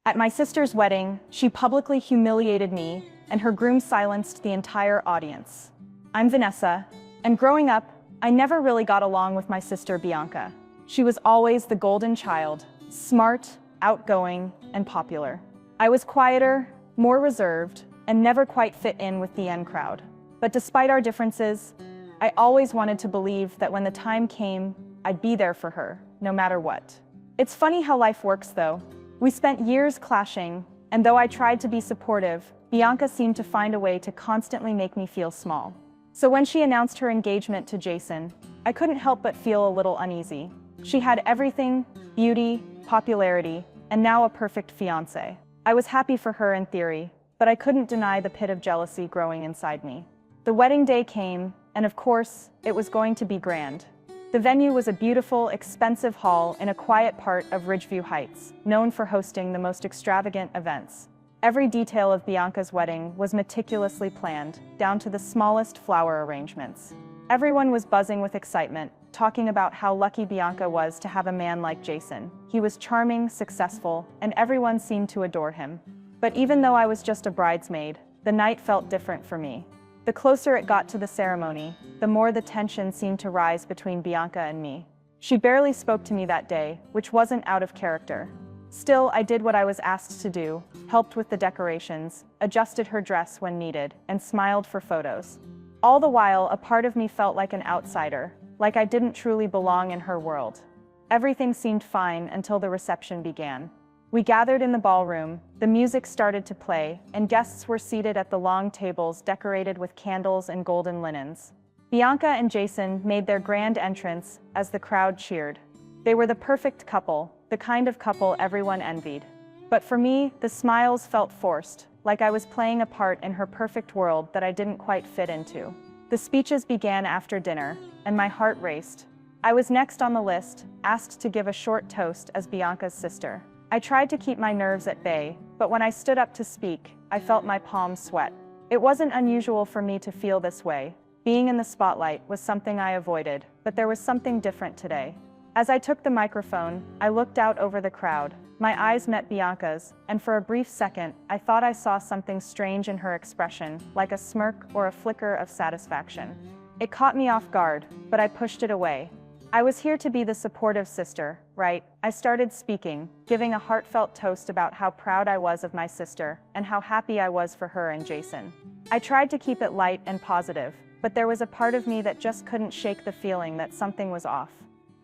At my sister's wedding, she publicly humiliated me, and her groom silenced the entire audience. I'm Vanessa, and growing up, I never really got along with my sister Bianca. She was always the golden child, smart, outgoing, and popular. I was quieter, more reserved, and never quite fit in with the in crowd. But despite our differences, I always wanted to believe that when the time came, I'd be there for her, no matter what. It's funny how life works, though. We spent years clashing, and though I tried to be supportive, Bianca seemed to find a way to constantly make me feel small. So when she announced her engagement to Jason, I couldn't help but feel a little uneasy. She had everything: beauty, popularity, and now a perfect fiancé. I was happy for her in theory, but I couldn't deny the pit of jealousy growing inside me. The wedding day came, and of course, it was going to be grand. The venue was a beautiful, expensive hall in a quiet part of Ridgeview Heights, known for hosting the most extravagant events. Every detail of Bianca's wedding was meticulously planned, down to the smallest flower arrangements. Everyone was buzzing with excitement, talking about how lucky Bianca was to have a man like Jason. He was charming, successful, and everyone seemed to adore him. But even though I was just a bridesmaid, the night felt different for me. The closer it got to the ceremony, the more the tension seemed to rise between Bianca and me. She barely spoke to me that day, which wasn't out of character. Still, I did what I was asked to do, helped with the decorations, adjusted her dress when needed, and smiled for photos. All the while, a part of me felt like an outsider, like I didn't truly belong in her world. Everything seemed fine until the reception began. We gathered in the ballroom, the music started to play, and guests were seated at the long tables decorated with candles and golden linens. Bianca and Jason made their grand entrance as the crowd cheered. They were the perfect couple, the kind of couple everyone envied. But for me, the smiles felt forced, like I was playing a part in her perfect world that I didn't quite fit into. The speeches began after dinner, and my heart raced. I was next on the list, asked to give a short toast as Bianca's sister. I tried to keep my nerves at bay, but when I stood up to speak, I felt my palms sweat. It wasn't unusual for me to feel this way. Being in the spotlight was something I avoided, but there was something different today. As I took the microphone, I looked out over the crowd. My eyes met Bianca's, and for a brief second, I thought I saw something strange in her expression, like a smirk or a flicker of satisfaction. It caught me off guard, but I pushed it away. I was here to be the supportive sister, right? I started speaking, giving a heartfelt toast about how proud I was of my sister and how happy I was for her and Jason. I tried to keep it light and positive, but there was a part of me that just couldn't shake the feeling that something was off.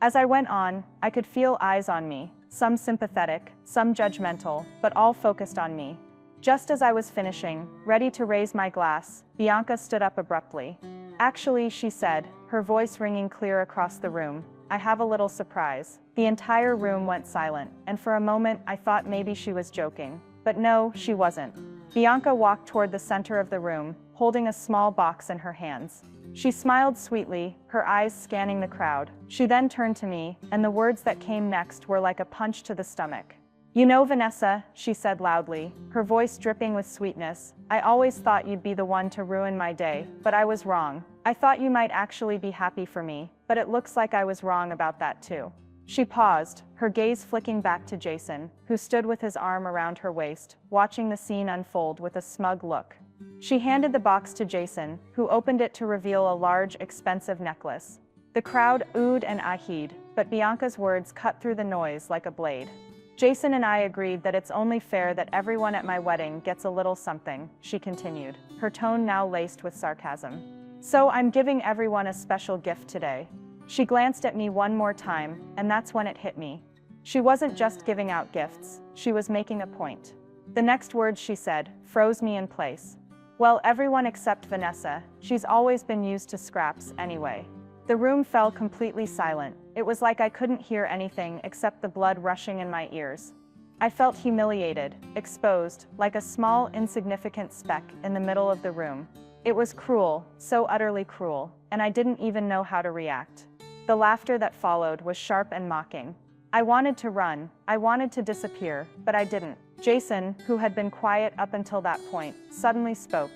As I went on, I could feel eyes on me, some sympathetic, some judgmental, but all focused on me. Just as I was finishing, ready to raise my glass, Bianca stood up abruptly. "Actually," she said, her voice ringing clear across the room, "I have a little surprise." The entire room went silent, and for a moment I thought maybe she was joking. But no, she wasn't. Bianca walked toward the center of the room, holding a small box in her hands. She smiled sweetly, her eyes scanning the crowd. She then turned to me, and the words that came next were like a punch to the stomach. "You know, Vanessa," she said loudly, her voice dripping with sweetness, "I always thought you'd be the one to ruin my day, but I was wrong. I thought you might actually be happy for me, but it looks like I was wrong about that too." She paused, her gaze flicking back to Jason, who stood with his arm around her waist, watching the scene unfold with a smug look. She handed the box to Jason, who opened it to reveal a large, expensive necklace. The crowd oohed and aheed, but Bianca's words cut through the noise like a blade. "Jason and I agreed that it's only fair that everyone at my wedding gets a little something," she continued, her tone now laced with sarcasm. "So I'm giving everyone a special gift today." She glanced at me one more time, and that's when it hit me. She wasn't just giving out gifts, she was making a point. The next words she said froze me in place. "Well, everyone except Vanessa. She's always been used to scraps anyway." The room fell completely silent. It was like I couldn't hear anything except the blood rushing in my ears. I felt humiliated, exposed, like a small, insignificant speck in the middle of the room. It was cruel, so utterly cruel, and I didn't even know how to react. The laughter that followed was sharp and mocking. I wanted to run, I wanted to disappear, but I didn't. Jason, who had been quiet up until that point, suddenly spoke.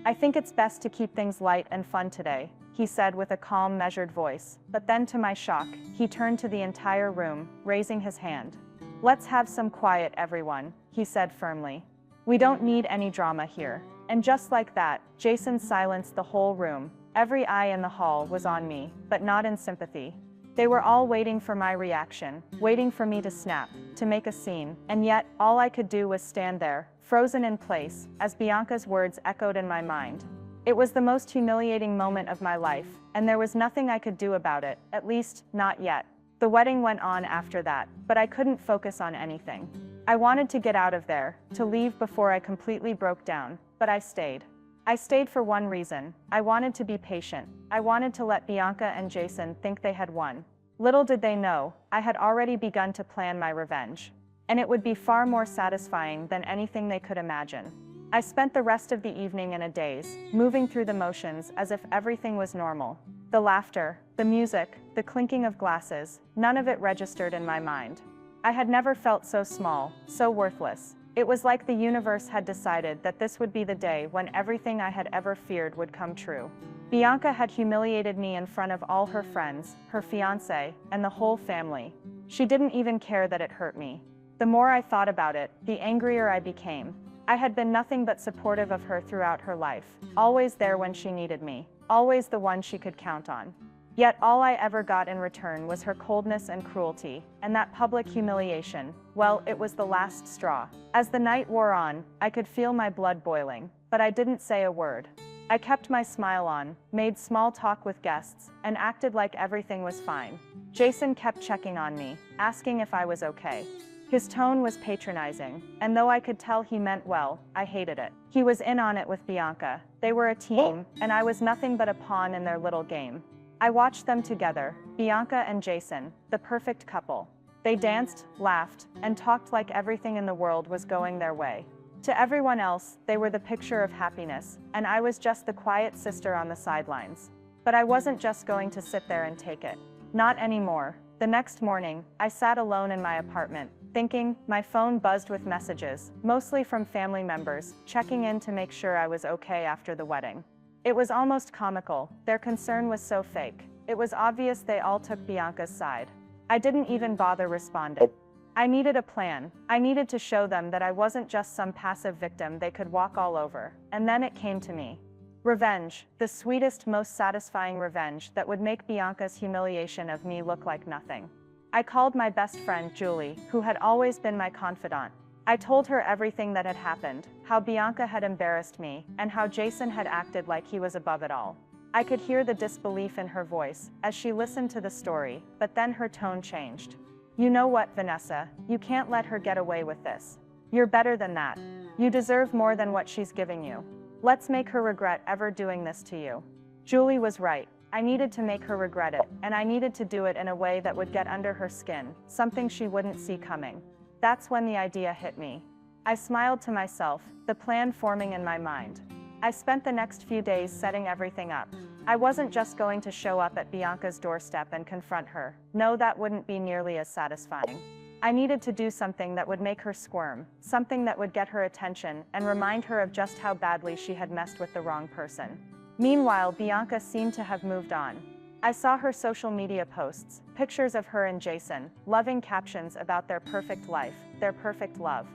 "I think it's best to keep things light and fun today," he said with a calm, measured voice. But then, to my shock, he turned to the entire room, raising his hand. "Let's have some quiet, everyone," he said firmly. "We don't need any drama here." And just like that, Jason silenced the whole room. Every eye in the hall was on me, but not in sympathy. They were all waiting for my reaction, waiting for me to snap, to make a scene, and yet, all I could do was stand there, frozen in place, as Bianca's words echoed in my mind. It was the most humiliating moment of my life, and there was nothing I could do about it, at least, not yet. The wedding went on after that, but I couldn't focus on anything. I wanted to get out of there, to leave before I completely broke down, but I stayed. I stayed for one reason. I wanted to be patient. I wanted to let Bianca and Jason think they had won. Little did they know, I had already begun to plan my revenge. And it would be far more satisfying than anything they could imagine. I spent the rest of the evening in a daze, moving through the motions as if everything was normal. The laughter, the music, the clinking of glasses, none of it registered in my mind. I had never felt so small, so worthless. It was like the universe had decided that this would be the day when everything I had ever feared would come true. Bianca had humiliated me in front of all her friends, her fiancé, and the whole family. She didn't even care that it hurt me. The more I thought about it, the angrier I became. I had been nothing but supportive of her throughout her life, always there when she needed me, always the one she could count on. Yet all I ever got in return was her coldness and cruelty, and that public humiliation, well, it was the last straw. As the night wore on, I could feel my blood boiling, but I didn't say a word. I kept my smile on, made small talk with guests, and acted like everything was fine. Jason kept checking on me, asking if I was okay. His tone was patronizing, and though I could tell he meant well, I hated it. He was in on it with Bianca. They were a team, and I was nothing but a pawn in their little game. I watched them together, Bianca and Jason, the perfect couple. They danced, laughed, and talked like everything in the world was going their way. To everyone else, they were the picture of happiness, and I was just the quiet sister on the sidelines. But I wasn't just going to sit there and take it. Not anymore. The next morning, I sat alone in my apartment, thinking. My phone buzzed with messages, mostly from family members, checking in to make sure I was okay after the wedding. It was almost comical. Their concern was so fake. It was obvious they all took Bianca's side. I didn't even bother responding. I needed a plan. I needed to show them that I wasn't just some passive victim they could walk all over. And then it came to me. Revenge, the sweetest, most satisfying revenge that would make Bianca's humiliation of me look like nothing. I called my best friend, Julie, who had always been my confidant. I told her everything that had happened, how Bianca had embarrassed me, and how Jason had acted like he was above it all. I could hear the disbelief in her voice as she listened to the story, but then her tone changed. "You know what, Vanessa, you can't let her get away with this. You're better than that. You deserve more than what she's giving you. Let's make her regret ever doing this to you." Julie was right. I needed to make her regret it, and I needed to do it in a way that would get under her skin, something she wouldn't see coming. That's when the idea hit me. I smiled to myself, the plan forming in my mind. I spent the next few days setting everything up. I wasn't just going to show up at Bianca's doorstep and confront her. No, that wouldn't be nearly as satisfying. I needed to do something that would make her squirm, something that would get her attention and remind her of just how badly she had messed with the wrong person. Meanwhile, Bianca seemed to have moved on. I saw her social media posts, pictures of her and Jason, loving captions about their perfect life, their perfect love.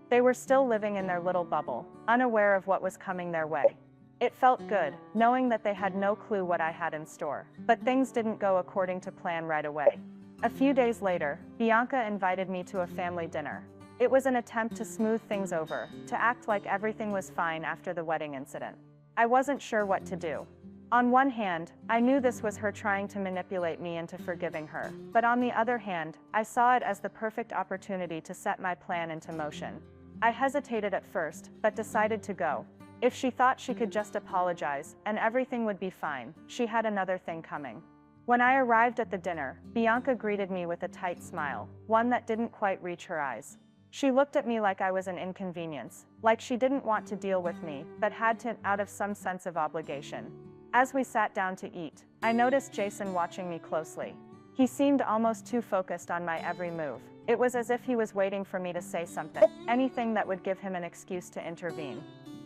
They were still living in their little bubble, unaware of what was coming their way. It felt good, knowing that they had no clue what I had in store. But things didn't go according to plan right away. A few days later, Bianca invited me to a family dinner. It was an attempt to smooth things over, to act like everything was fine after the wedding incident. I wasn't sure what to do. On one hand, I knew this was her trying to manipulate me into forgiving her, but on the other hand, I saw it as the perfect opportunity to set my plan into motion. I hesitated at first, but decided to go. If she thought she could just apologize and everything would be fine, she had another thing coming. When I arrived at the dinner, Bianca greeted me with a tight smile, one that didn't quite reach her eyes. She looked at me like I was an inconvenience, like she didn't want to deal with me, but had to out of some sense of obligation. As we sat down to eat, I noticed Jason watching me closely. He seemed almost too focused on my every move. It was as if he was waiting for me to say something, anything that would give him an excuse to intervene.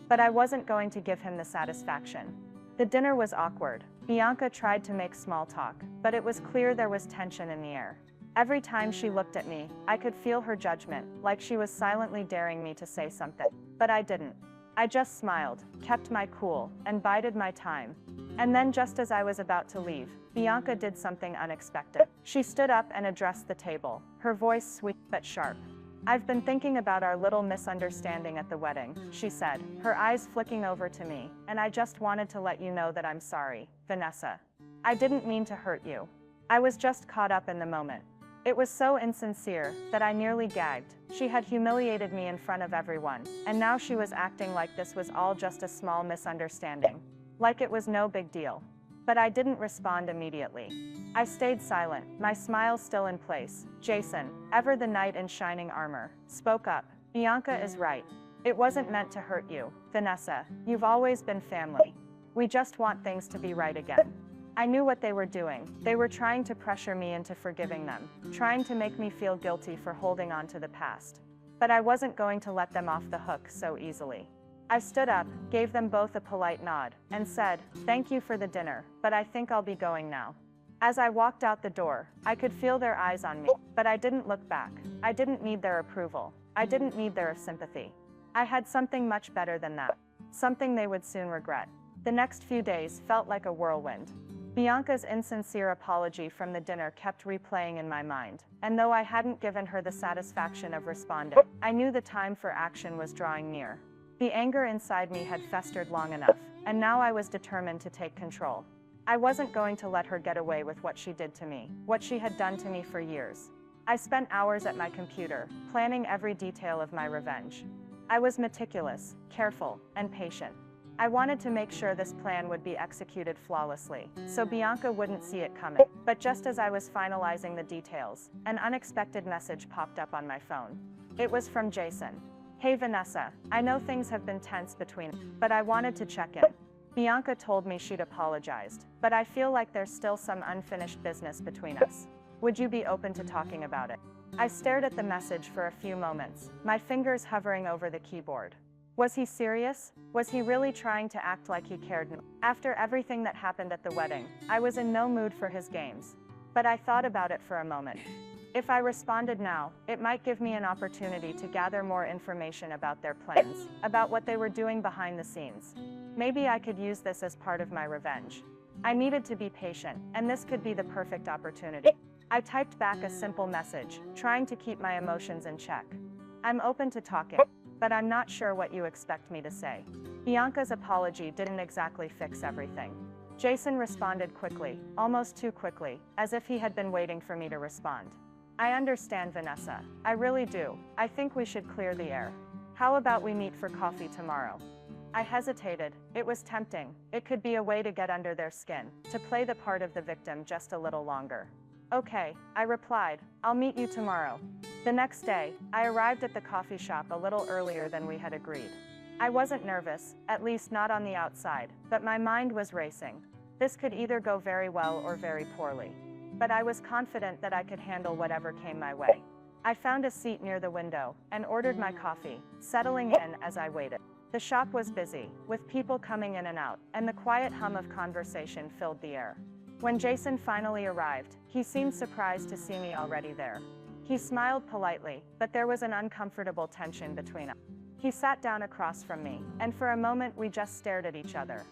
But I wasn't going to give him the satisfaction. The dinner was awkward. Bianca tried to make small talk, but it was clear there was tension in the air. Every time she looked at me, I could feel her judgment, like she was silently daring me to say something. But I didn't. I just smiled, kept my cool, and bided my time. And then just as I was about to leave, Bianca did something unexpected. She stood up and addressed the table, her voice sweet but sharp. "I've been thinking about our little misunderstanding at the wedding," she said, her eyes flicking over to me, "and I just wanted to let you know that I'm sorry, Vanessa. I didn't mean to hurt you. I was just caught up in the moment." It was so insincere that I nearly gagged. She had humiliated me in front of everyone, and now she was acting like this was all just a small misunderstanding. Like it was no big deal. But I didn't respond immediately. I stayed silent, my smile still in place. Jason, ever the knight in shining armor, spoke up. "Bianca is right. It wasn't meant to hurt you, Vanessa. You've always been family. We just want things to be right again." I knew what they were doing. They were trying to pressure me into forgiving them, trying to make me feel guilty for holding on to the past. But I wasn't going to let them off the hook so easily. I stood up, gave them both a polite nod, and said, "Thank you for the dinner, but I think I'll be going now." As I walked out the door, I could feel their eyes on me, but I didn't look back. I didn't need their approval. I didn't need their sympathy. I had something much better than that. Something they would soon regret. The next few days felt like a whirlwind. Bianca's insincere apology from the dinner kept replaying in my mind, and though I hadn't given her the satisfaction of responding, I knew the time for action was drawing near. The anger inside me had festered long enough, and now I was determined to take control. I wasn't going to let her get away with what she did to me, what she had done to me for years. I spent hours at my computer, planning every detail of my revenge. I was meticulous, careful, and patient. I wanted to make sure this plan would be executed flawlessly, so Bianca wouldn't see it coming. But just as I was finalizing the details, an unexpected message popped up on my phone. It was from Jason. "Hey Vanessa, I know things have been tense between us, but I wanted to check in. Bianca told me she'd apologized, but I feel like there's still some unfinished business between us. Would you be open to talking about it?" I stared at the message for a few moments, my fingers hovering over the keyboard. Was he serious? Was he really trying to act like he cared? After everything that happened at the wedding, I was in no mood for his games. But I thought about it for a moment. If I responded now, it might give me an opportunity to gather more information about their plans, about what they were doing behind the scenes. Maybe I could use this as part of my revenge. I needed to be patient, and this could be the perfect opportunity. I typed back a simple message, trying to keep my emotions in check. "I'm open to talking, but I'm not sure what you expect me to say." Bianca's apology didn't exactly fix everything. Jason responded quickly, almost too quickly, as if he had been waiting for me to respond. "I understand, Vanessa. I really do. I think we should clear the air. How about we meet for coffee tomorrow?" I hesitated. It was tempting. It could be a way to get under their skin, to play the part of the victim just a little longer. "Okay," I replied. "I'll meet you tomorrow." The next day, I arrived at the coffee shop a little earlier than we had agreed. I wasn't nervous, at least not on the outside, but my mind was racing. This could either go very well or very poorly. But I was confident that I could handle whatever came my way. I found a seat near the window and ordered my coffee, settling in as I waited. The shop was busy, with people coming in and out, and the quiet hum of conversation filled the air. When Jason finally arrived, he seemed surprised to see me already there. He smiled politely, but there was an uncomfortable tension between us. He sat down across from me, and for a moment we just stared at each other.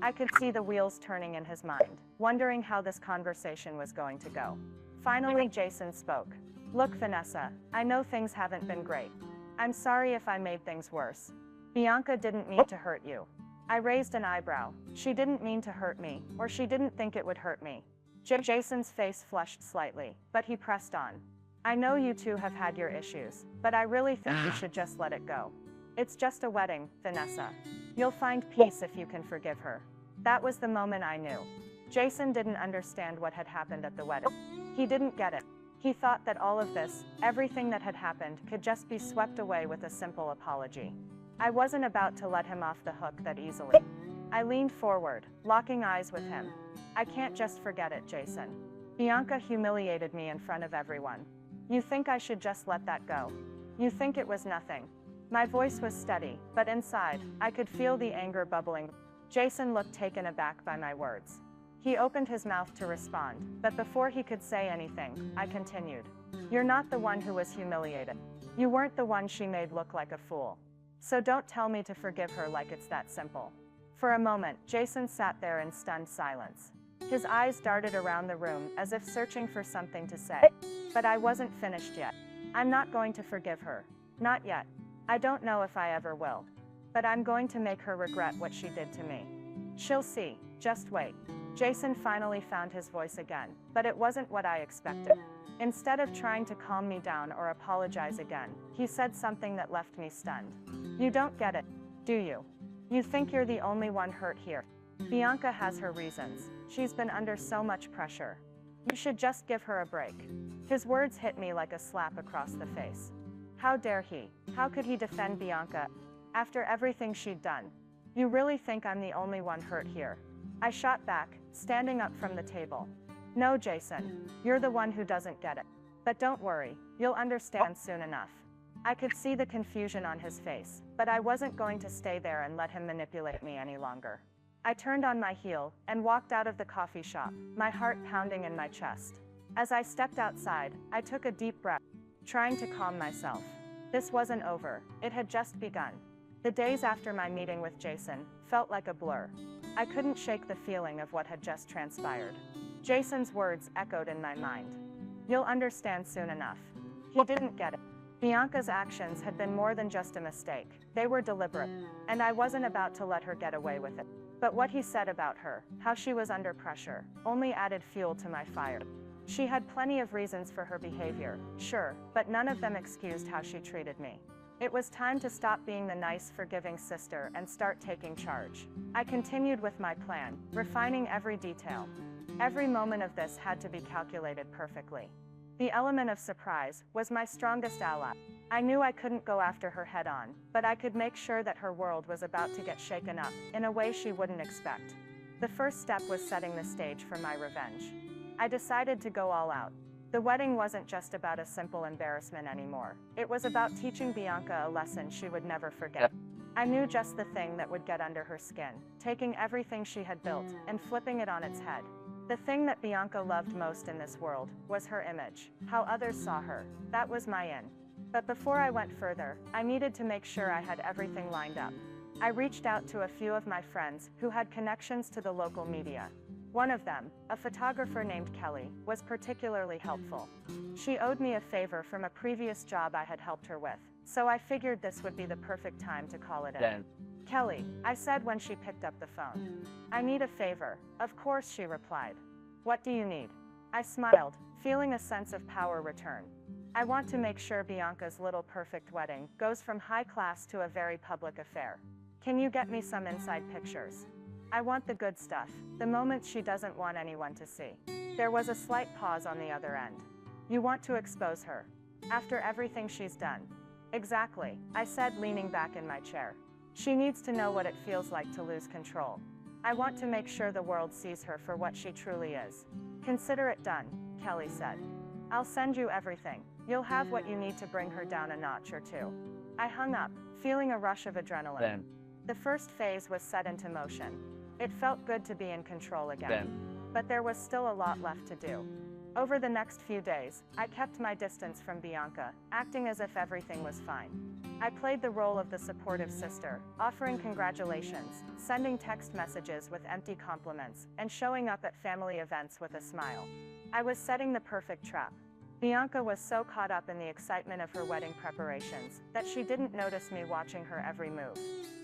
I could see the wheels turning in his mind, wondering how this conversation was going to go. Finally, Jason spoke. "Look, Vanessa, I know things haven't been great. I'm sorry if I made things worse. Bianca didn't mean to hurt you." I raised an eyebrow. She didn't mean to hurt me, or she didn't think it would hurt me. Jason's face flushed slightly, but he pressed on. "I know you two have had your issues, but I really think you should just let it go. It's just a wedding, Vanessa. You'll find peace if you can forgive her." That was the moment I knew. Jason didn't understand what had happened at the wedding. He didn't get it. He thought that all of this, everything that had happened, could just be swept away with a simple apology. I wasn't about to let him off the hook that easily. I leaned forward, locking eyes with him. "I can't just forget it, Jason. Bianca humiliated me in front of everyone. You think I should just let that go? You think it was nothing?" My voice was steady, but inside, I could feel the anger bubbling. Jason looked taken aback by my words. He opened his mouth to respond, but before he could say anything, I continued. You're not the one who was humiliated. You weren't the one she made look like a fool. So don't tell me to forgive her like it's that simple. For a moment, Jason sat there in stunned silence. His eyes darted around the room as if searching for something to say. But I wasn't finished yet. I'm not going to forgive her. Not yet. I don't know if I ever will. But I'm going to make her regret what she did to me. She'll see. Just wait. Jason finally found his voice again, but it wasn't what I expected. Instead of trying to calm me down or apologize again, he said something that left me stunned. You don't get it, do you? You think you're the only one hurt here. Bianca has her reasons. She's been under so much pressure. You should just give her a break. His words hit me like a slap across the face. How dare he? How could he defend Bianca after everything she'd done? You really think I'm the only one hurt here? I shot back, standing up from the table. No, Jason, you're the one who doesn't get it. But don't worry, you'll understand soon enough. I could see the confusion on his face, but I wasn't going to stay there and let him manipulate me any longer. I turned on my heel and walked out of the coffee shop, my heart pounding in my chest. As I stepped outside, I took a deep breath, trying to calm myself. This wasn't over, it had just begun. The days after my meeting with Jason felt like a blur. I couldn't shake the feeling of what had just transpired. Jason's words echoed in my mind. You'll understand soon enough. He didn't get it. Bianca's actions had been more than just a mistake. They were deliberate, and I wasn't about to let her get away with it. But what he said about her, how she was under pressure, only added fuel to my fire. She had plenty of reasons for her behavior, sure, but none of them excused how she treated me. It was time to stop being the nice, forgiving sister and start taking charge. I continued with my plan, refining every detail. Every moment of this had to be calculated perfectly. The element of surprise was my strongest ally. I knew I couldn't go after her head-on, but I could make sure that her world was about to get shaken up in a way she wouldn't expect. The first step was setting the stage for my revenge. I decided to go all out. The wedding wasn't just about a simple embarrassment anymore. It was about teaching Bianca a lesson she would never forget. I knew just the thing that would get under her skin, taking everything she had built and flipping it on its head. The thing that Bianca loved most in this world was her image, how others saw her. That was my in. But before I went further, I needed to make sure I had everything lined up. I reached out to a few of my friends who had connections to the local media. One of them, a photographer named Kelly, was particularly helpful. She owed me a favor from a previous job I had helped her with, so I figured this would be the perfect time to call it in. Kelly, I said when she picked up the phone. I need a favor. Of course, she replied. What do you need? I smiled, feeling a sense of power return. I want to make sure Bianca's little perfect wedding goes from high class to a very public affair. Can you get me some inside pictures? I want the good stuff, the moments she doesn't want anyone to see. There was a slight pause on the other end. You want to expose her? After everything she's done? Exactly, I said, leaning back in my chair. She needs to know what it feels like to lose control. I want to make sure the world sees her for what she truly is. Consider it done, Kelly said. I'll send you everything. You'll have what you need to bring her down a notch or two. I hung up, feeling a rush of adrenaline. The first phase was set into motion. It felt good to be in control again. But there was still a lot left to do. Over the next few days, I kept my distance from Bianca, acting as if everything was fine. I played the role of the supportive sister, offering congratulations, sending text messages with empty compliments, and showing up at family events with a smile. I was setting the perfect trap. Bianca was so caught up in the excitement of her wedding preparations that she didn't notice me watching her every move.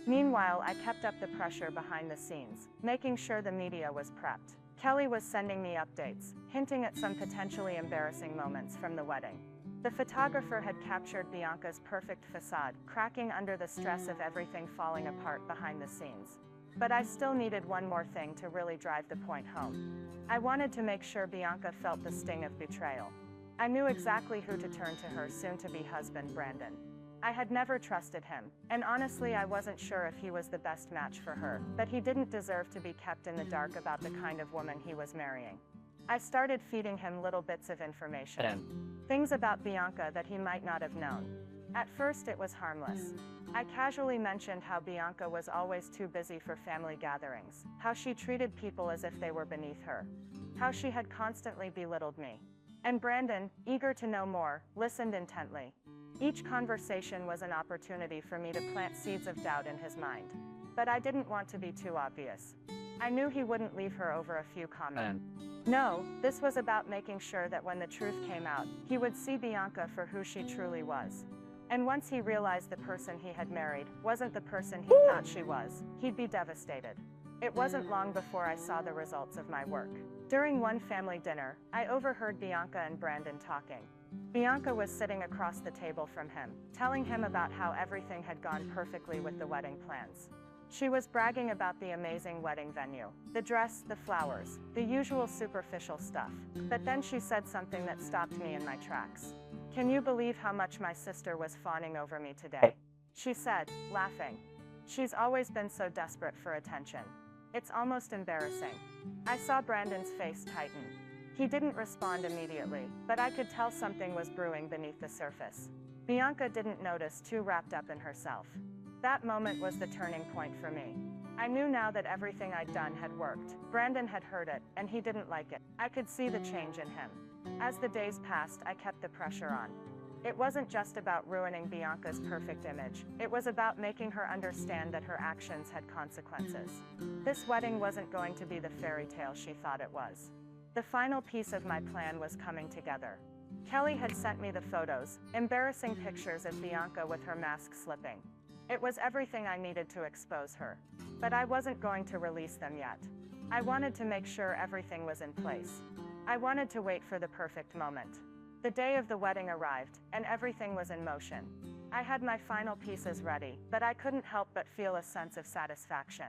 Meanwhile, I kept up the pressure behind the scenes, making sure the media was prepped. Kelly was sending me updates, hinting at some potentially embarrassing moments from the wedding. The photographer had captured Bianca's perfect facade, cracking under the stress of everything falling apart behind the scenes. But I still needed one more thing to really drive the point home. I wanted to make sure Bianca felt the sting of betrayal. I knew exactly who to turn to her soon-to-be husband, Brandon. I had never trusted him, and honestly I wasn't sure if he was the best match for her, but he didn't deserve to be kept in the dark about the kind of woman he was marrying. I started feeding him little bits of information, things about Bianca that he might not have known. At first it was harmless. I casually mentioned how Bianca was always too busy for family gatherings, how she treated people as if they were beneath her, how she had constantly belittled me. And Brandon, eager to know more, listened intently. Each conversation was an opportunity for me to plant seeds of doubt in his mind. But I didn't want to be too obvious. I knew he wouldn't leave her over a few comments. No, this was about making sure that when the truth came out, he would see Bianca for who she truly was. And once he realized the person he had married wasn't the person he thought she was, he'd be devastated. It wasn't long before I saw the results of my work. During one family dinner, I overheard Bianca and Brandon talking. Bianca was sitting across the table from him, telling him about how everything had gone perfectly with the wedding plans. She was bragging about the amazing wedding venue, the dress, the flowers, the usual superficial stuff. But then she said something that stopped me in my tracks. "Can you believe how much my sister was fawning over me today?" she said, laughing. "She's always been so desperate for attention. It's almost embarrassing." I saw Brandon's face tighten. He didn't respond immediately, but I could tell something was brewing beneath the surface. Bianca didn't notice, too wrapped up in herself. That moment was the turning point for me. I knew now that everything I'd done had worked. Brandon had heard it, and he didn't like it. I could see the change in him. As the days passed, I kept the pressure on. It wasn't just about ruining Bianca's perfect image. It was about making her understand that her actions had consequences. This wedding wasn't going to be the fairy tale she thought it was. The final piece of my plan was coming together. Kelly had sent me the photos, embarrassing pictures of Bianca with her mask slipping. It was everything I needed to expose her. But I wasn't going to release them yet. I wanted to make sure everything was in place. I wanted to wait for the perfect moment. The day of the wedding arrived, and everything was in motion. I had my final pieces ready, but I couldn't help but feel a sense of satisfaction.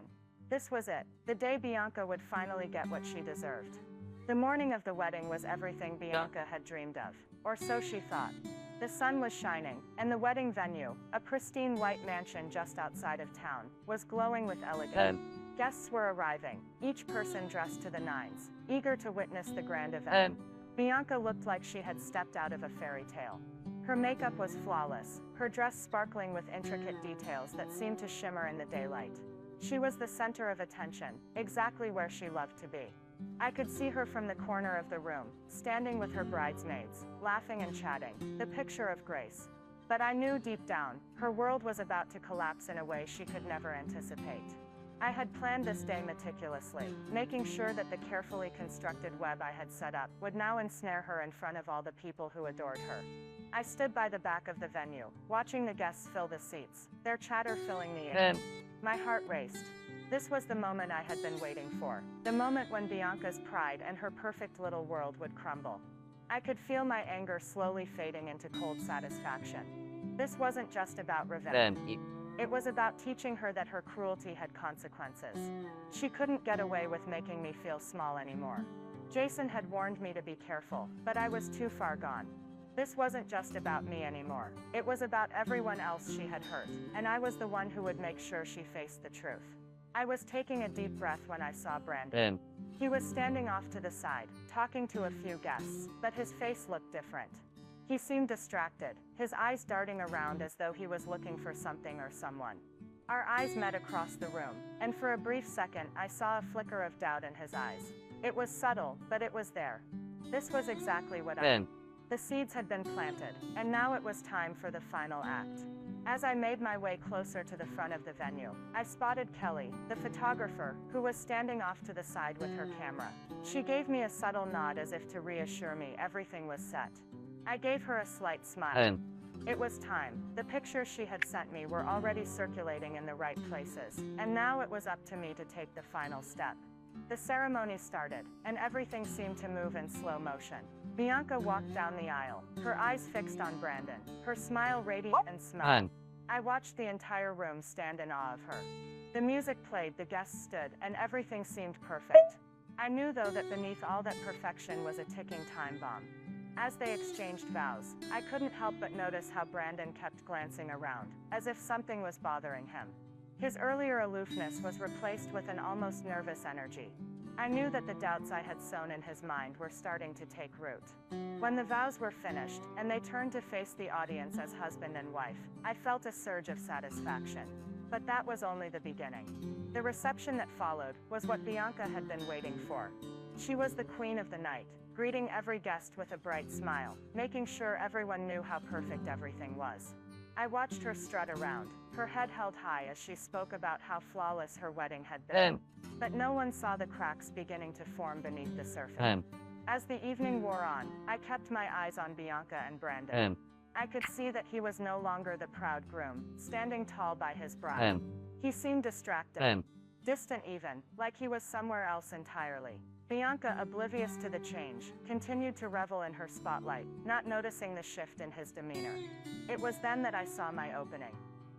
This was it, the day Bianca would finally get what she deserved. The morning of the wedding was everything Bianca had dreamed of, or so she thought. The sun was shining, and the wedding venue, a pristine white mansion just outside of town, was glowing with elegance. Guests were arriving, each person dressed to the nines, eager to witness the grand event. Bianca looked like she had stepped out of a fairy tale. Her makeup was flawless, her dress sparkling with intricate details that seemed to shimmer in the daylight. She was the center of attention, exactly where she loved to be. I could see her from the corner of the room, standing with her bridesmaids, laughing and chatting, the picture of grace. But I knew deep down, her world was about to collapse in a way she could never anticipate. I had planned this day meticulously, making sure that the carefully constructed web I had set up would now ensnare her in front of all the people who adored her. I stood by the back of the venue, watching the guests fill the seats, their chatter filling the air. My heart raced. This was the moment I had been waiting for, the moment when Bianca's pride and her perfect little world would crumble. I could feel my anger slowly fading into cold satisfaction. This wasn't just about revenge. It was about teaching her that her cruelty had consequences. She couldn't get away with making me feel small anymore. Jason had warned me to be careful, but I was too far gone. This wasn't just about me anymore. It was about everyone else she had hurt, and I was the one who would make sure she faced the truth. I was taking a deep breath when I saw Brandon. He was standing off to the side, talking to a few guests, but his face looked different. He seemed distracted, his eyes darting around as though he was looking for something or someone. Our eyes met across the room, and for a brief second I saw a flicker of doubt in his eyes. It was subtle, but it was there. This was exactly what The seeds had been planted, and now it was time for the final act. As I made my way closer to the front of the venue, I spotted Kelly, the photographer, who was standing off to the side with her camera. She gave me a subtle nod as if to reassure me everything was set. I gave her a slight smile. It was time. The pictures she had sent me were already circulating in the right places, and now it was up to me to take the final step. The ceremony started, and everything seemed to move in slow motion. Bianca walked down the aisle, her eyes fixed on Brandon, her smile radiant and smiling. I watched the entire room stand in awe of her. The music played, the guests stood, and everything seemed perfect. I knew, though, that beneath all that perfection was a ticking time bomb. As they exchanged vows, I couldn't help but notice how Brandon kept glancing around, as if something was bothering him. His earlier aloofness was replaced with an almost nervous energy. I knew that the doubts I had sown in his mind were starting to take root. When the vows were finished, and they turned to face the audience as husband and wife, I felt a surge of satisfaction. But that was only the beginning. The reception that followed was what Bianca had been waiting for. She was the queen of the night, greeting every guest with a bright smile, making sure everyone knew how perfect everything was. I watched her strut around, her head held high as she spoke about how flawless her wedding had been. But no one saw the cracks beginning to form beneath the surface. As the evening wore on, I kept my eyes on Bianca and Brandon. I could see that he was no longer the proud groom, standing tall by his bride. He seemed distracted, distant even, like he was somewhere else entirely. Bianca, oblivious to the change, continued to revel in her spotlight, not noticing the shift in his demeanor. It was then that I saw my opening.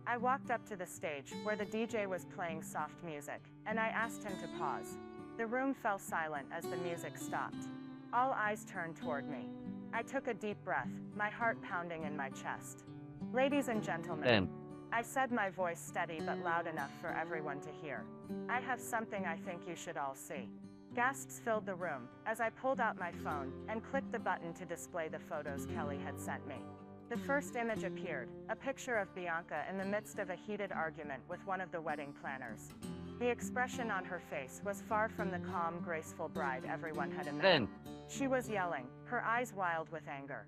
I walked up to the stage, where the DJ was playing soft music, and I asked him to pause. The room fell silent as the music stopped. All eyes turned toward me. I took a deep breath, my heart pounding in my chest. "Ladies and gentlemen," I said, my voice steady but loud enough for everyone to hear. "I have something I think you should all see." Gasps filled the room as I pulled out my phone and clicked the button to display the photos Kelly had sent me. The first image appeared, a picture of Bianca in the midst of a heated argument with one of the wedding planners. The expression on her face was far from the calm, graceful bride everyone had imagined. She was yelling, her eyes wild with anger.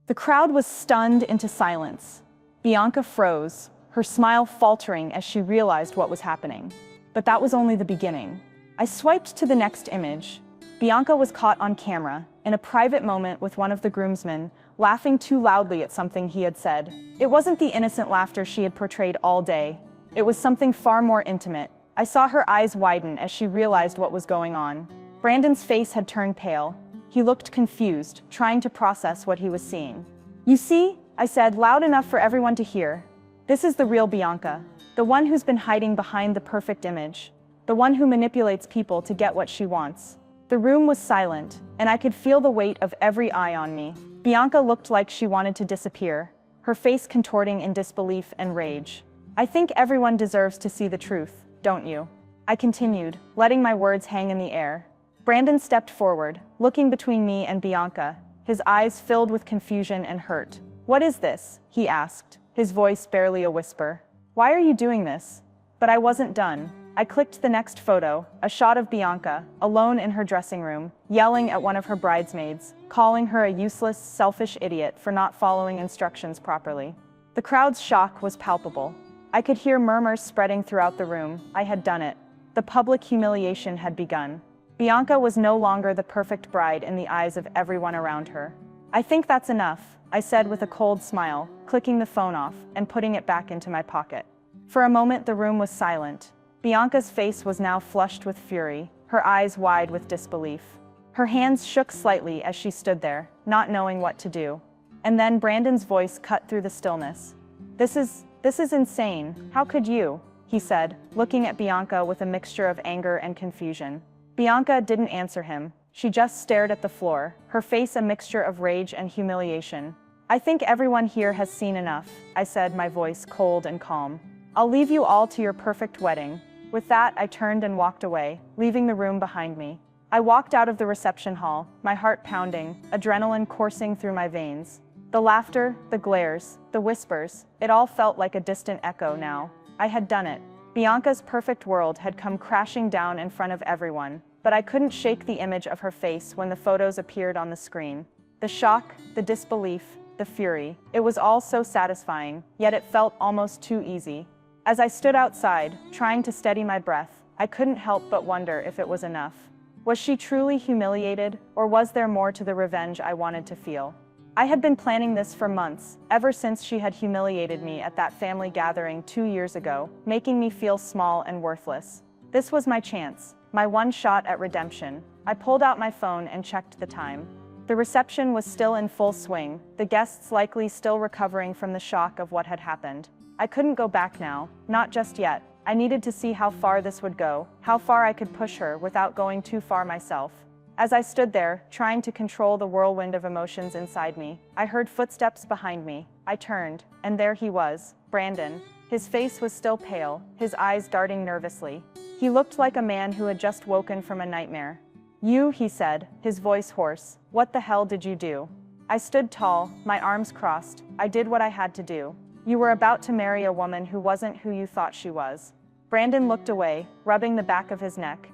The crowd was stunned into silence. Bianca froze, her smile faltering as she realized what was happening. But that was only the beginning. I swiped to the next image. Bianca was caught on camera, in a private moment with one of the groomsmen, laughing too loudly at something he had said. It wasn't the innocent laughter she had portrayed all day. It was something far more intimate. I saw her eyes widen as she realized what was going on. Brandon's face had turned pale. He looked confused, trying to process what he was seeing. "You see," I said, loud enough for everyone to hear. "This is the real Bianca, the one who's been hiding behind the perfect image, the one who manipulates people to get what she wants." The room was silent, and I could feel the weight of every eye on me. Bianca looked like she wanted to disappear, her face contorting in disbelief and rage. "I think everyone deserves to see the truth, don't you?" I continued, letting my words hang in the air. Brandon stepped forward, looking between me and Bianca, his eyes filled with confusion and hurt. "What is this?" he asked, his voice barely a whisper. "Why are you doing this?" But I wasn't done. I clicked the next photo, a shot of Bianca, alone in her dressing room, yelling at one of her bridesmaids, calling her a useless, selfish idiot for not following instructions properly. The crowd's shock was palpable. I could hear murmurs spreading throughout the room. I had done it. The public humiliation had begun. Bianca was no longer the perfect bride in the eyes of everyone around her. "I think that's enough," I said with a cold smile, clicking the phone off and putting it back into my pocket. For a moment the room was silent. Bianca's face was now flushed with fury, her eyes wide with disbelief. Her hands shook slightly as she stood there, not knowing what to do. And then Brandon's voice cut through the stillness. This is insane. How could you?" he said, looking at Bianca with a mixture of anger and confusion. Bianca didn't answer him. She just stared at the floor, her face a mixture of rage and humiliation. "I think everyone here has seen enough," I said, my voice cold and calm. "I'll leave you all to your perfect wedding." With that, I turned and walked away, leaving the room behind me. I walked out of the reception hall, my heart pounding, adrenaline coursing through my veins. The laughter, the glares, the whispers, it all felt like a distant echo now. I had done it. Bianca's perfect world had come crashing down in front of everyone, but I couldn't shake the image of her face when the photos appeared on the screen. The shock, the disbelief, the fury, it was all so satisfying, yet it felt almost too easy. As I stood outside, trying to steady my breath, I couldn't help but wonder if it was enough. Was she truly humiliated, or was there more to the revenge I wanted to feel? I had been planning this for months, ever since she had humiliated me at that family gathering 2 years ago, making me feel small and worthless. This was my chance, my one shot at redemption. I pulled out my phone and checked the time. The reception was still in full swing, the guests likely still recovering from the shock of what had happened. I couldn't go back now, not just yet. I needed to see how far this would go, how far I could push her without going too far myself. As I stood there, trying to control the whirlwind of emotions inside me, I heard footsteps behind me. I turned, and there he was, Brandon. His face was still pale, his eyes darting nervously. He looked like a man who had just woken from a nightmare. You, he said, his voice hoarse. What the hell did you do? I stood tall, my arms crossed. I did what I had to do. You were about to marry a woman who wasn't who you thought she was. Brandon looked away, rubbing the back of his neck.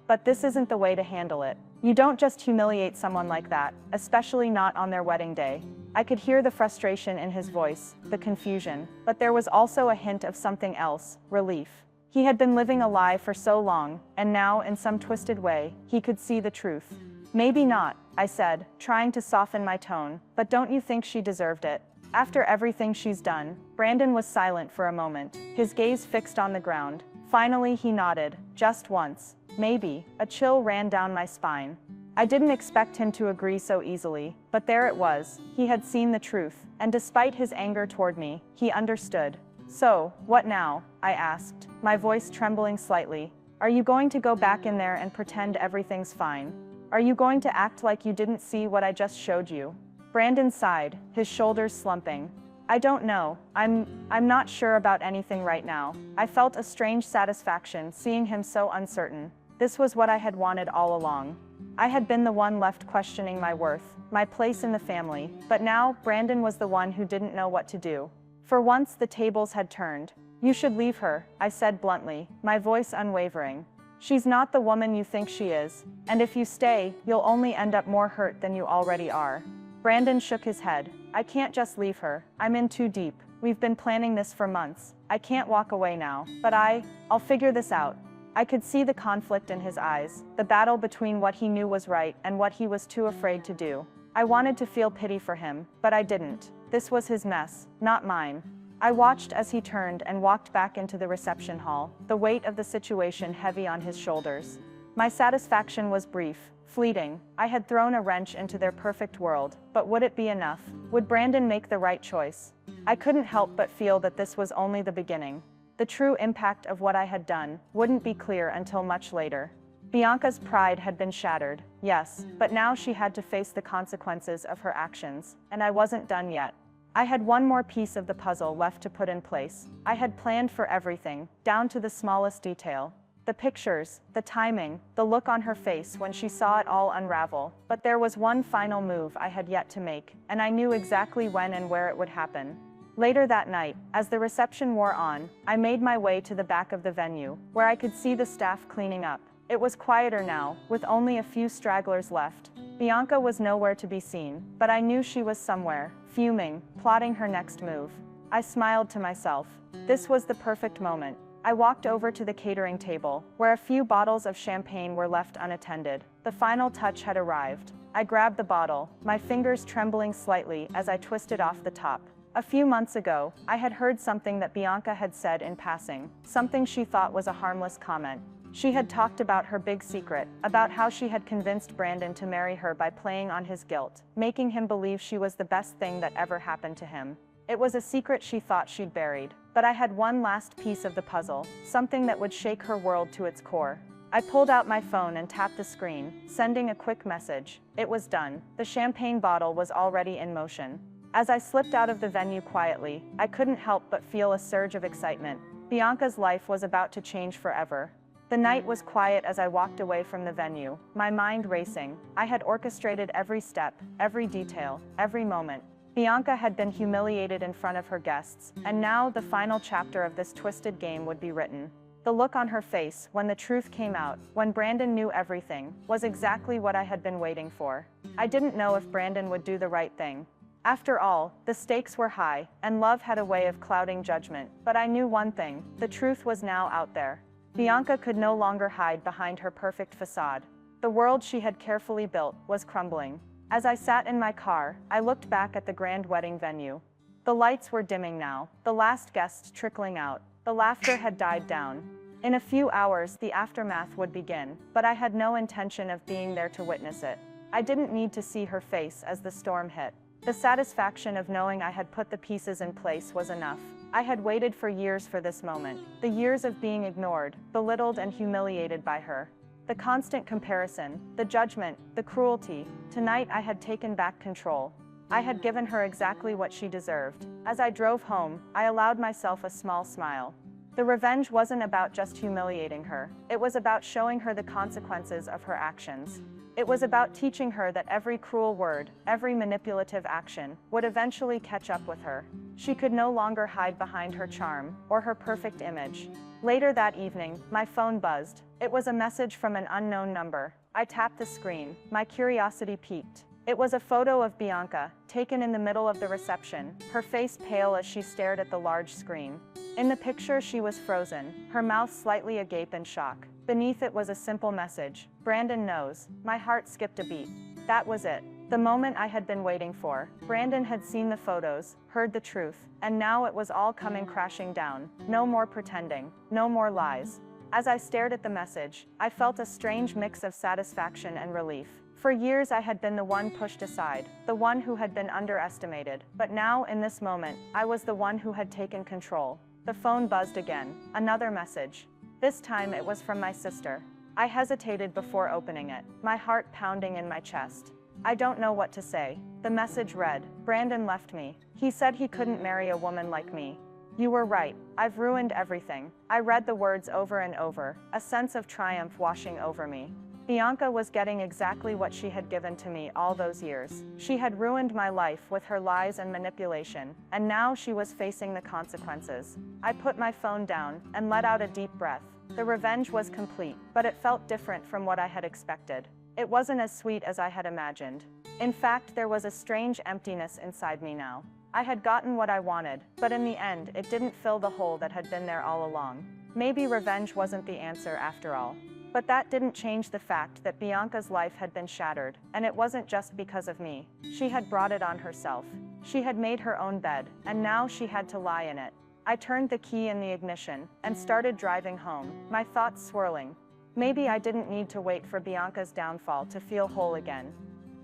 But this isn't the way to handle it. You don't just humiliate someone like that, especially not on their wedding day. I could hear the frustration in his voice, the confusion, but there was also a hint of something else, relief. He had been living a lie for so long, and now, in some twisted way, he could see the truth. Maybe not, I said, trying to soften my tone, but don't you think she deserved it? After everything she's done. Brandon was silent for a moment, his gaze fixed on the ground. Finally he nodded, just once. Maybe. A chill ran down my spine. I didn't expect him to agree so easily, but there it was. He had seen the truth, and despite his anger toward me, he understood. So, what now? I asked, my voice trembling slightly. Are you going to go back in there and pretend everything's fine? Are you going to act like you didn't see what I just showed you? Brandon sighed, his shoulders slumping. I don't know. I'm not sure about anything right now. I felt a strange satisfaction seeing him so uncertain. This was what I had wanted all along. I had been the one left questioning my worth, my place in the family, but now Brandon was the one who didn't know what to do. For once the tables had turned. You should leave her, I said bluntly, my voice unwavering. She's not the woman you think she is, and if you stay, you'll only end up more hurt than you already are. Brandon shook his head. I can't just leave her. I'm in too deep. We've been planning this for months. I can't walk away now, but I'll figure this out. I could see the conflict in his eyes, the battle between what he knew was right and what he was too afraid to do. I wanted to feel pity for him, but I didn't. This was his mess, not mine. I watched as he turned and walked back into the reception hall, the weight of the situation heavy on his shoulders. My satisfaction was brief, fleeting. I had thrown a wrench into their perfect world, but would it be enough? Would Brandon make the right choice? I couldn't help but feel that this was only the beginning. The true impact of what I had done wouldn't be clear until much later. Bianca's pride had been shattered, yes, but now she had to face the consequences of her actions, and I wasn't done yet. I had one more piece of the puzzle left to put in place. I had planned for everything, down to the smallest detail. The pictures, the timing, the look on her face when she saw it all unravel. But there was one final move I had yet to make, and I knew exactly when and where it would happen. Later that night, as the reception wore on, I made my way to the back of the venue, where I could see the staff cleaning up. It was quieter now, with only a few stragglers left. Bianca was nowhere to be seen, but I knew she was somewhere, fuming, plotting her next move. I smiled to myself. This was the perfect moment. I walked over to the catering table, where a few bottles of champagne were left unattended. The final touch had arrived. I grabbed the bottle, my fingers trembling slightly as I twisted off the top. A few months ago, I had heard something that Bianca had said in passing, something she thought was a harmless comment. She had talked about her big secret, about how she had convinced Brandon to marry her by playing on his guilt, making him believe she was the best thing that ever happened to him. It was a secret she thought she'd buried, but I had one last piece of the puzzle, something that would shake her world to its core. I pulled out my phone and tapped the screen, sending a quick message. It was done. The champagne bottle was already in motion. As I slipped out of the venue quietly, I couldn't help but feel a surge of excitement. Bianca's life was about to change forever. The night was quiet as I walked away from the venue, my mind racing. I had orchestrated every step, every detail, every moment. Bianca had been humiliated in front of her guests, and now the final chapter of this twisted game would be written. The look on her face, when the truth came out, when Brandon knew everything, was exactly what I had been waiting for. I didn't know if Brandon would do the right thing. After all, the stakes were high, and love had a way of clouding judgment, but I knew one thing, the truth was now out there. Bianca could no longer hide behind her perfect facade. The world she had carefully built was crumbling. As I sat in my car, I looked back at the grand wedding venue. The lights were dimming now, the last guests trickling out. The laughter had died down. In a few hours, the aftermath would begin, but I had no intention of being there to witness it. I didn't need to see her face as the storm hit. The satisfaction of knowing I had put the pieces in place was enough. I had waited for years for this moment, the years of being ignored, belittled and humiliated by her. The constant comparison, the judgment, the cruelty. Tonight I had taken back control. I had given her exactly what she deserved. As I drove home, I allowed myself a small smile. The revenge wasn't about just humiliating her. It was about showing her the consequences of her actions. It was about teaching her that every cruel word, every manipulative action, would eventually catch up with her. She could no longer hide behind her charm, or her perfect image. Later that evening, my phone buzzed. It was a message from an unknown number. I tapped the screen. My curiosity piqued. It was a photo of Bianca, taken in the middle of the reception, her face pale as she stared at the large screen. In the picture, she was frozen, her mouth slightly agape in shock. Beneath it was a simple message: "Brandon knows." My heart skipped a beat. That was it. The moment I had been waiting for. Brandon had seen the photos, heard the truth, and now it was all coming crashing down. No more pretending, no more lies. As I stared at the message, I felt a strange mix of satisfaction and relief. For years I had been the one pushed aside, the one who had been underestimated. But now, in this moment, I was the one who had taken control. The phone buzzed again. Another message. This time it was from my sister. I hesitated before opening it, my heart pounding in my chest. I don't know what to say. The message read: "Brandon left me. He said he couldn't marry a woman like me. You were right. I've ruined everything." I read the words over and over, a sense of triumph washing over me. Bianca was getting exactly what she had given to me all those years. She had ruined my life with her lies and manipulation, and now she was facing the consequences. I put my phone down and let out a deep breath. The revenge was complete, but it felt different from what I had expected. It wasn't as sweet as I had imagined. In fact, there was a strange emptiness inside me now. I had gotten what I wanted, but in the end, it didn't fill the hole that had been there all along. Maybe revenge wasn't the answer after all. But that didn't change the fact that Bianca's life had been shattered, and it wasn't just because of me. She had brought it on herself. She had made her own bed, and now she had to lie in it. I turned the key in the ignition and started driving home, my thoughts swirling. Maybe I didn't need to wait for Bianca's downfall to feel whole again.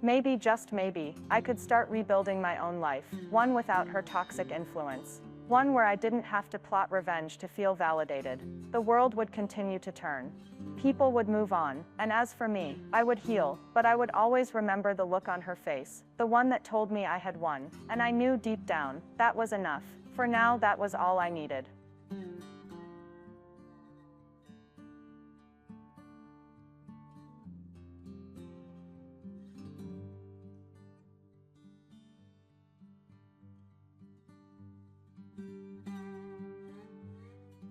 Maybe, just maybe, I could start rebuilding my own life, one without her toxic influence. One where I didn't have to plot revenge to feel validated. The world would continue to turn. People would move on, and as for me, I would heal, but I would always remember the look on her face, the one that told me I had won, and I knew deep down, that was enough. For now, that was all I needed.